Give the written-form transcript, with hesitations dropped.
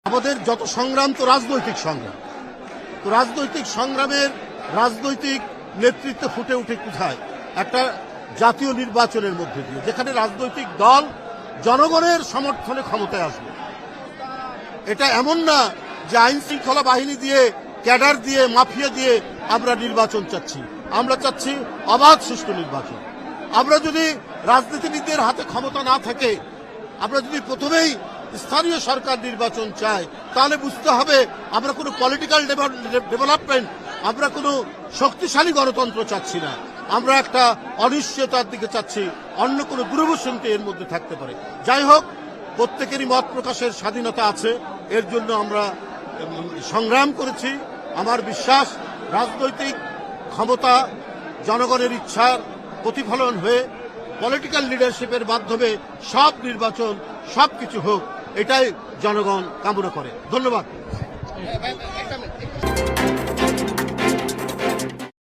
আমাদের যত সংগ্রাম তো রাজনৈতিক সংগ্রাম, তো রাজনৈতিক সংগ্রামের রাজনৈতিক নেতৃত্ব ফুটে উঠে কোথায়? একটা জাতীয় নির্বাচনের মধ্যে দিয়ে, যেখানে রাজনৈতিক দল জনগণের সমর্থনে ক্ষমতায় আসবে। এটা এমন না যে আইন শৃঙ্খলা বাহিনী দিয়ে, ক্যাডার দিয়ে, মাফিয়া দিয়ে আমরা নির্বাচন চাচ্ছি। আমরা চাচ্ছি অবাধ সুষ্ঠু নির্বাচন। আমরা যদি রাজনীতিবিদদের হাতে ক্ষমতা না থাকে, আমরা যদি প্রথমেই স্থানীয় সরকার নির্বাচন চাই, তাহলে বুঝতে হবে আমরা কোনো পলিটিক্যাল ডেভেলপমেন্ট, আমরা কোনো শক্তিশালী গণতন্ত্র চাচ্ছি না। আমরা একটা অনিশ্চয়তার দিকে চাচ্ছি, অন্য কোনো দুরবসন্তি এর মধ্যে থাকতে পারে। যাই হোক, প্রত্যেকেরই মত প্রকাশের স্বাধীনতা আছে, এর জন্য আমরা সংগ্রাম করেছি। আমার বিশ্বাস রাজনৈতিক ক্ষমতা জনগণের ইচ্ছার প্রতিফলন হয়ে পলিটিক্যাল লিডারশিপের মাধ্যমে সব নির্বাচন সবকিছু হোক, এটাই জনগণ কামনা করে। ধন্যবাদ।